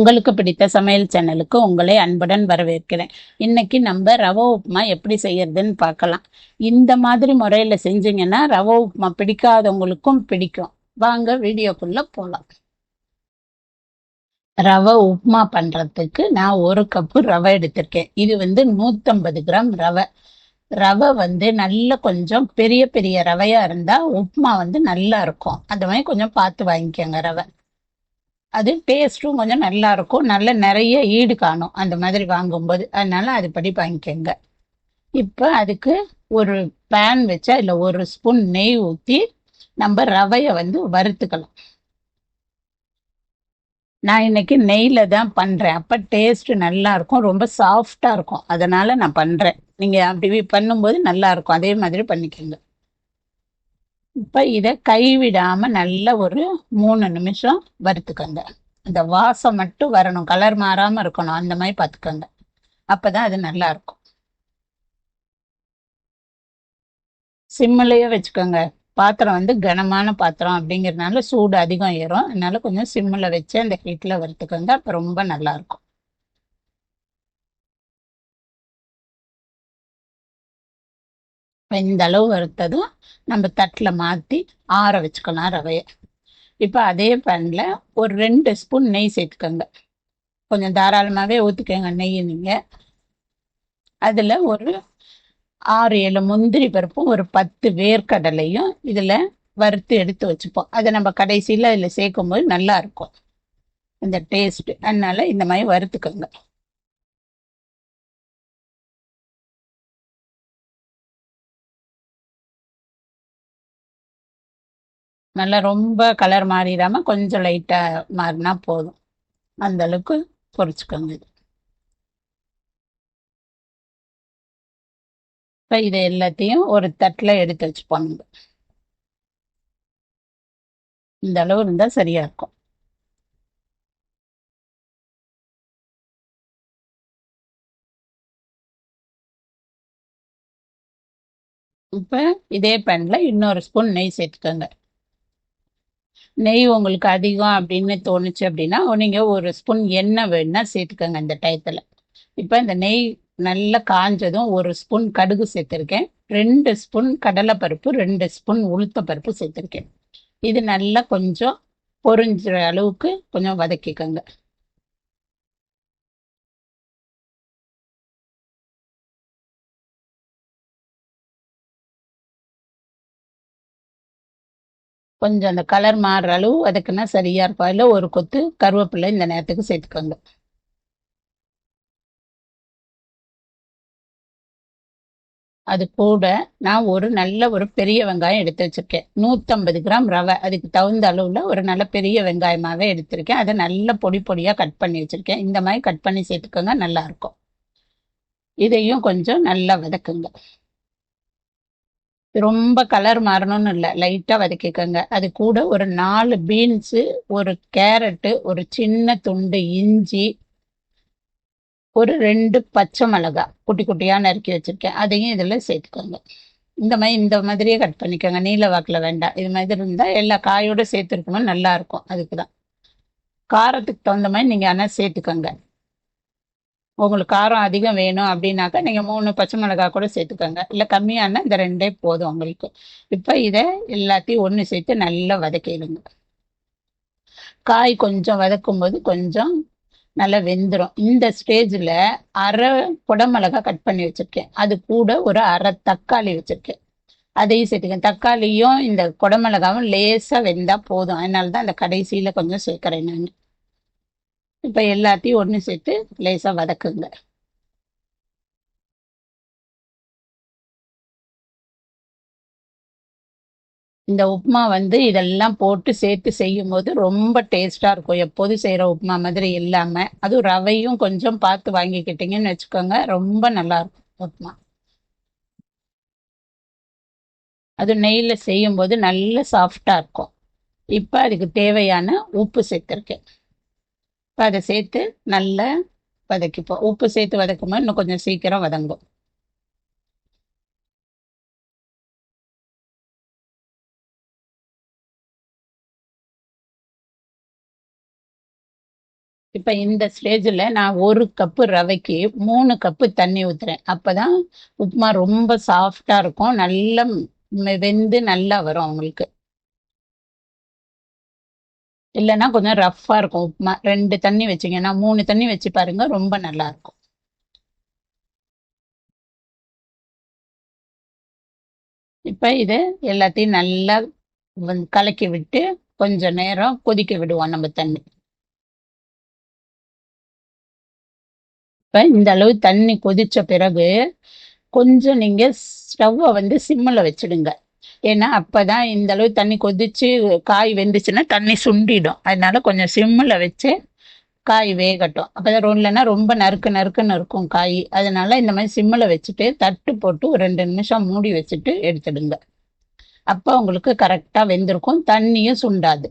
உங்களுக்கு பிடித்த சமையல் சேனலுக்கு உங்களை அன்புடன் வரவேற்கிறேன். இன்னைக்கு நம்ம ரவை உப்புமா எப்படி செய்யறதுன்னு பார்க்கலாம். இந்த மாதிரி முறையில செஞ்சீங்கன்னா ரவை உப்புமா பிடிக்காதவங்களுக்கும் பிடிக்கும். வாங்க வீடியோக்குள்ள போலாம். ரவை உப்புமா பண்றதுக்கு நான் 1 கப்பு ரவை எடுத்திருக்கேன். இது 150 கிராம் ரவை. ரவை நல்ல கொஞ்சம் பெரிய பெரிய ரவையா இருந்தா உப்புமா நல்லா இருக்கும். அந்த மாதிரி கொஞ்சம் பார்த்து வாங்கிக்கோங்க ரவை. அது டேஸ்ட்டும் கொஞ்சம் நல்லா இருக்கும். நல்ல நிறைய ஈடு காணும் அந்த மாதிரி வாங்கும்போது. அதனால அதுபடி வாங்கிக்கோங்க. இப்போ அதுக்கு ஒரு பேன் வச்சு அதில் 1 ஸ்பூன் நெய் ஊற்றி நம்ம ரவையை வறுத்துக்கலாம். நான் இன்னைக்கு நெய்யில் தான் பண்ணுறேன். அப்போ டேஸ்ட் நல்லா இருக்கும், ரொம்ப சாஃப்டாக இருக்கும். அதனால நான் பண்ணுறேன். நீங்கள் அப்படி பண்ணும்போது நல்லா இருக்கும். அதே மாதிரி பண்ணிக்கோங்க. இப்போ இதை கைவிடாமல் நல்லா ஒரு 3 நிமிஷம் வறுத்துக்கோங்க. அந்த வாசம் மட்டும் வரணும், கலர் மாறாம இருக்கணும். அந்த மாதிரி பார்த்துக்கோங்க. அப்பதான் அது நல்லா இருக்கும். சிம்மிலேயே வச்சுக்கோங்க. பாத்திரம் கனமான பாத்திரம் அப்படிங்கிறதுனால சூடு அதிகம் ஏறும். அதனால கொஞ்சம் சிம்மில் வச்சு அந்த ஹீட்டில் வறுத்துக்கோங்க. அப்போ ரொம்ப நல்லா இருக்கும். இந்த அளவு வறுத்ததும் நம்ம தட்டில் மாற்றி ஆற வச்சுக்கலாம் ரவையை. இப்போ அதே பேனில் ஒரு 2 ஸ்பூன் நெய் சேர்த்துக்கோங்க. கொஞ்சம் தாராளமாகவே ஊற்றிக்கோங்க நெய். நீங்கள் அதில் ஒரு 6-7 முந்திரி பருப்பும் ஒரு 10 வேர்க்கடலையும் இதில் வறுத்து எடுத்து வச்சுப்போம். அதை நம்ம கடைசியில் அதில் சேர்க்கும் போது நல்லா இருக்கும் இந்த டேஸ்ட். அதனால இந்த மாதிரி வறுத்துக்கோங்க. நல்லா ரொம்ப கலர் மாறிடாம கொஞ்சம் லைட்டா மாறினா போதும். அந்த அளவுக்கு பொரிச்சுக்கோங்க. இப்போ இதை எல்லாத்தையும் ஒரு தட்டில் எடுத்து வச்சுப்போம். இந்த அளவு இருந்தால் சரியா இருக்கும். இப்போ இதே பேனில் இன்னொரு ஸ்பூன் நெய் சேர்த்துக்கோங்க. நெய் உங்களுக்கு அதிகம் அப்படின்னு தோணுச்சு அப்படின்னா நீங்கள் 1 ஸ்பூன் எண்ணெய் வேணுன்னா சேர்த்துக்கோங்க இந்த டயத்தில். இப்போ இந்த நெய் நல்லா காஞ்சதும் 1 ஸ்பூன் கடுகு சேர்த்துருக்கேன். 2 ஸ்பூன் கடலைப்பருப்பு, 2 ஸ்பூன் உளுத்த பருப்பு சேர்த்துருக்கேன். இது நல்லா கொஞ்சம் பொரிஞ்சுற அளவுக்கு கொஞ்சம் வதக்கிக்கோங்க. கொஞ்சம் அந்த கலர் மாறுற அளவு வதக்குனா சரியா இருக்கும். அதில் ஒரு கொத்து கருவேப்பிலை இந்த நேரத்துக்கு சேர்த்துக்கோங்க. அது கூட நான் ஒரு பெரிய வெங்காயம் எடுத்து வச்சிருக்கேன். 150 கிராம் ரவை, அதுக்கு தகுந்த அளவுல ஒரு நல்ல பெரிய வெங்காயமாவே எடுத்திருக்கேன். அதை நல்ல பொடி பொடியா கட் பண்ணி வச்சிருக்கேன். இந்த மாதிரி கட் பண்ணி சேர்த்துக்கோங்க, நல்லா இருக்கும். இதையும் கொஞ்சம் நல்லா வதக்குங்க. ரொம்ப கலர் மாறணும்னு இல்லை, லைட்டா வதக்கிக்கோங்க. அது கூட ஒரு 4 பீன்ஸு, ஒரு கேரட்டு, ஒரு சின்ன துண்டு இஞ்சி, ஒரு 2 பச்சை மிளகாய் குட்டி குட்டியா நறுக்கி வச்சிருக்கேன். அதையும் இதுல சேர்த்துக்கோங்க. இந்த மாதிரியே கட் பண்ணிக்கோங்க. நீல வாக்குல வேண்டாம். இது மாதிரி இருந்தா எல்லா காயோட சேர்த்துருக்கணும், நல்லா இருக்கும். அதுக்குதான். காரத்துக்கு தகுந்த மாதிரி நீங்க ஆனா சேர்த்துக்கோங்க. உங்களுக்கு காரம் அதிகம் வேணும் அப்படின்னாக்கா நீங்க 3 பச்சை மிளகாய் கூட சேர்த்துக்கோங்க. இல்ல கம்மியானா இந்த 2 போதும் உங்களுக்கு. இப்ப இதை எல்லாத்தையும் ஒண்ணு சேர்த்து நல்லா வதக்கிடுங்க. காய் கொஞ்சம் வதக்கும் போது கொஞ்சம் நல்லா வெந்துடும். இந்த ஸ்டேஜ்ல அரை குடமிளகாய் கட் பண்ணி வச்சிருக்கேன். அது கூட ஒரு அரை தக்காளி வச்சிருக்கேன். அதையும் சேர்த்துக்கேன். தக்காளியும் இந்த குடமிளகாவும் லேசா வெந்தா போதும். அதனாலதான் அந்த கடைசியில கொஞ்சம் சேர்க்கிறேன் நான். இப்ப எல்லாத்தையும் ஒண்ணு சேர்த்து லேசா வதக்குங்க. இந்த உப்புமா இதெல்லாம் போட்டு சேர்த்து செய்யும் போது ரொம்ப டேஸ்டா இருக்கும். எப்போதும் செய்யற உப்புமா மாதிரி இல்லாம, அதுவும் ரவையும் கொஞ்சம் பார்த்து வாங்கிக்கிட்டீங்கன்னு வச்சுக்கோங்க, ரொம்ப நல்லா இருக்கும் உப்புமா. அது நெய்ல செய்யும் போது நல்ல சாஃப்டா இருக்கும். இப்ப அதுக்கு தேவையான உப்பு சேர்த்திருக்கேன். இப்ப அதை சேர்த்து நல்லா வதக்கிப்போம். உப்பு சேர்த்து வதக்கும்போது இன்னும் கொஞ்சம் சீக்கிரம் வதங்கும். இப்ப இந்த ஸ்டேஜ்ல நான் 1 கப்பு ரவைக்கு 3 கப்பு தண்ணி ஊத்துறேன். அப்பதான் உப்புமா ரொம்ப சாஃப்டா இருக்கும். நல்லா வெந்து நல்லா வரும் உங்களுக்கு. இல்லன்னா கொஞ்சம் ரஃப்பா இருக்கும் உப்புமா. 2 தண்ணி வச்சீங்கன்னா 3 தண்ணி வச்சு பாருங்க. ரொம்ப நல்லா இருக்கும். இப்ப இது எல்லாத்தையும் நல்லா கலக்கி விட்டு கொஞ்ச நேரம் கொதிக்க விடுவோம் நம்ம தண்ணி. இப்ப இந்த அளவு தண்ணி கொதிச்ச பிறகு கொஞ்சம் நீங்க ஸ்டவ்வை வந்து சிம்மில் வச்சிடுங்க. ஏன்னா அப்பதான் இந்த அளவு தண்ணி கொதிச்சு காய் வெந்துச்சுன்னா தண்ணி சுண்டிடும். அதனால கொஞ்சம் சிம்மில் வச்சு காய் வேகட்டும். அப்பதான் இல்லைன்னா ரொம்ப நறுக்கு நறுக்குன்னு இருக்கும் காய். அதனால இந்த மாதிரி சிம்மில் வச்சுட்டு தட்டு போட்டு ஒரு 2 நிமிஷம் மூடி வச்சுட்டு எடுத்துடுங்க. அப்போ உங்களுக்கு கரெக்டா வெந்திருக்கும், தண்ணியும் சுண்டாது.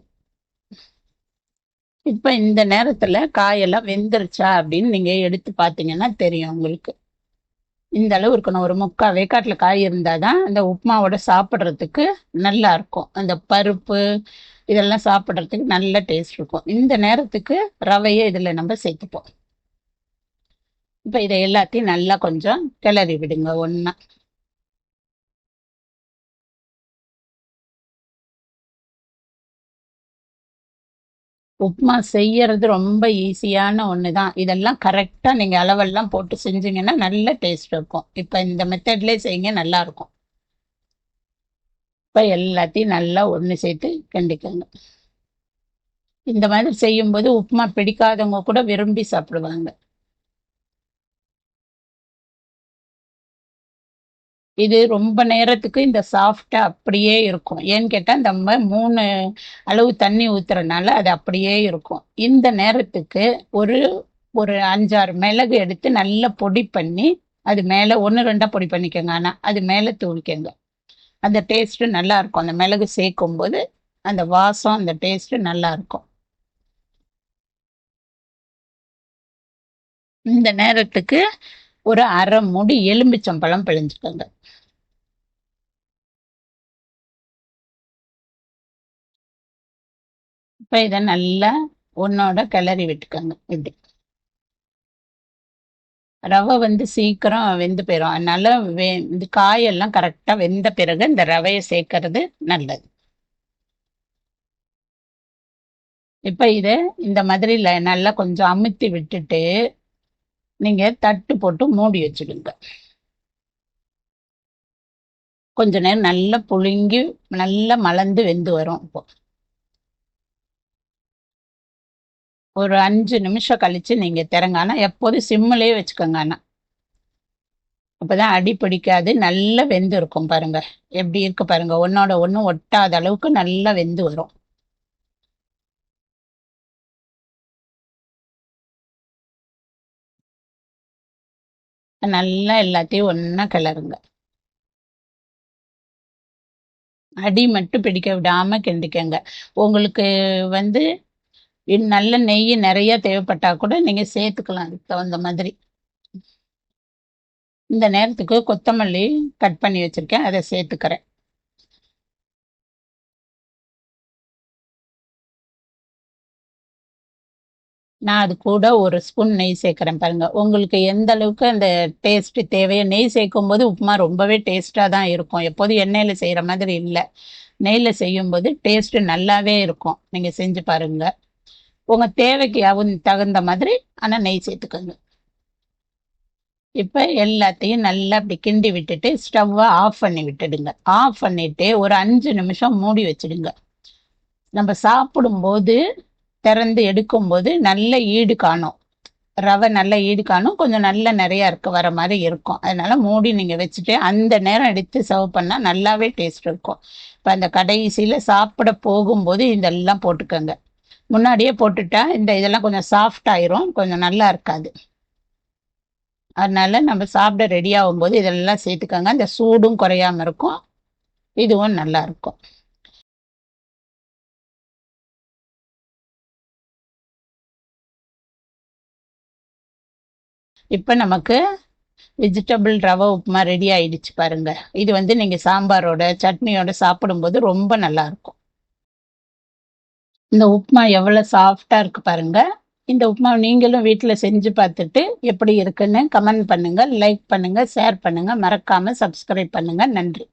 இப்ப இந்த நேரத்துல காயெல்லாம் வெந்துருச்சா அப்படின்னு நீங்க எடுத்து பார்த்தீங்கன்னா தெரியும் உங்களுக்கு. இந்த அளவு இருக்கணும். ஒரு 3/4 வேக்காட்டுல காய் இருந்தாதான் அந்த உப்புமாவோட சாப்பிட்றதுக்கு நல்லா இருக்கும். அந்த பருப்பு இதெல்லாம் சாப்பிட்றதுக்கு நல்ல டேஸ்ட் இருக்கும். இந்த நேரத்துக்கு ரவையை இதுல நம்ம சேர்த்துப்போம். இப்ப இதை எல்லாத்தையும் நல்லா கொஞ்சம் கிளறி விடுங்க ஒண்ணா. உப்புமா செய்யறது ரொம்ப ஈஸியான ஒண்ணுதான். இதெல்லாம் கரெக்டா நீங்க அளவெல்லாம் போட்டு செஞ்சீங்கன்னா நல்ல டேஸ்ட் இருக்கும். இப்ப இந்த மெத்தட்லயே செய்யுங்க, நல்லா இருக்கும். இப்ப எல்லாத்தையும் நல்லா ஒண்ணு சேர்த்து கிண்டிக்கோங்க. இந்த மாதிரி செய்யும்போது உப்புமா பிடிக்காதவங்க கூட விரும்பி சாப்பிடுவாங்க. இது ரொம்ப நேரத்துக்கு இந்த சாஃப்டா அப்படியே இருக்கும். ஏன்னு கேட்டா நம்ம 3 அளவு தண்ணி ஊத்துறனால அது அப்படியே இருக்கும். இந்த நேரத்துக்கு ஒரு ஒரு 5, 6 மிளகு எடுத்து நல்லா பொடி பண்ணி அது மேல 1, 2 பொடி பண்ணிக்கோங்க. ஆனா அது மேல தூவிக்கங்க. அந்த டேஸ்ட் நல்லா இருக்கும். அந்த மிளகு சேர்க்கும்போது அந்த வாசம், அந்த டேஸ்ட் நல்லா இருக்கும். இந்த நேரத்துக்கு ஒரு 1/2 மூடி எலும்பிச்சம்பழம் பிழிஞ்சுக்கோங்க. இப்ப இத நல்லா ஒன்னோட கிளறி விட்டுக்கோங்க. இப்படி ரவை வந்து சீக்கிரம் வெந்து போயிடும். அதனால இந்த காயெல்லாம் கரெக்டா வெந்த பிறகு இந்த ரவையை சேர்க்கறது நல்லது. இப்ப இத இந்த மாதிரி நல்லா கொஞ்சம் அமுத்தி விட்டுட்டு நீங்க தட்டு போட்டு மூடி வச்சுடுங்க. கொஞ்ச நேரம் நல்லா புழுங்கி நல்லா மலர்ந்து வெந்து வரும். இப்போ ஒரு 5 நிமிஷம் கழிச்சு நீங்க திறங்க. ஆனா எப்போதும் சிம்மிலேயே வச்சுக்கோங்க. ஆனா அப்பதான் அடி பிடிக்காது. நல்லா வெந்து இருக்கும் பாருங்க. எப்படி இருக்கு பாருங்க. ஒன்னோட ஒண்ணு ஒட்டாத அளவுக்கு நல்லா வெந்து வரும். நல்லா எல்லாத்தையும் ஒண்ணா கிளறுங்க. அடி மட்டும் பிடிக்க விடாம கிண்டிக்கங்க. உங்களுக்கு வந்து நல்ல நெய் நிறைய தேவைப்பட்டா கூட நீங்க சேர்த்துக்கலாம். அதுக்கு தகுந்த மாதிரி. இந்த நேரத்துக்கு கொத்தமல்லி கட் பண்ணி வச்சிருக்கேன், அதை சேர்த்துக்கிறேன். நான் அது கூட ஒரு ஸ்பூன் நெய் சேர்க்கிறேன் பாருங்க. உங்களுக்கு எந்த அளவுக்கு அந்த டேஸ்ட் தேவையோ, நெய் சேர்க்கும் போது உப்புமா ரொம்பவே டேஸ்டா தான் இருக்கும். எப்போதும் எண்ணெயில செய்யற மாதிரி இல்லை. நெய்ல செய்யும் போது டேஸ்ட் நல்லாவே இருக்கும். நீங்க செஞ்சு பாருங்க. உங்க தேவைக்கு தகுந்த மாதிரி ஆனா நெய் சேர்த்துக்கோங்க. இப்ப எல்லாத்தையும் நல்லா அப்படி கிண்டி விட்டுட்டு ஸ்டவ்வை ஆஃப் பண்ணி விட்டுடுங்க. ஆஃப் பண்ணிட்டு ஒரு 5 நிமிஷம் மூடி வச்சிடுங்க. நம்ம சாப்பிடும்போது திறந்து எடுக்கும்போது நல்ல ஈடு காணும். ரவை நல்ல ஈடு காணும். கொஞ்சம் நல்ல நிறைய வர மாதிரி இருக்கும். அதனால மூடி நீங்க வச்சுட்டு அந்த நேரம் எடுத்து சர்வ் பண்ணா நல்லாவே டேஸ்ட் இருக்கும். இப்ப அந்த கடைசியில சாப்பிட போகும்போது இதெல்லாம் போட்டுக்கோங்க. முன்னாடியே போட்டுட்டா இதெல்லாம் கொஞ்சம் சாஃப்ட் ஆயிரும். கொஞ்சம் நல்லா இருக்காது. அதனால நம்ம சாப்பிட ரெடி ஆகும்போது இதெல்லாம் சேர்த்துக்கோங்க. அந்த சூடும் குறையாம இருக்கும். இதுவும் நல்லா இருக்கும். இப்ப நமக்கு வெஜிடபிள் ரவை உப்புமா ரெடி ஆயிடுச்சு பாருங்க. இது வந்து நீங்க சாம்பாரோட சட்னியோட சாப்பிடும்போது ரொம்ப நல்லா இருக்கும். இந்த உப்புமா எவ்வளவு சாஃப்டா இருக்கு பாருங்க. இந்த உப்புமா நீங்களும் வீட்டில் செஞ்சு பார்த்துட்டு எப்படி இருக்குன்னு கமெண்ட் பண்ணுங்க, லைக் பண்ணுங்க, ஷேர் பண்ணுங்க, மறக்காம சப்ஸ்கிரைப் பண்ணுங்க. நன்றி.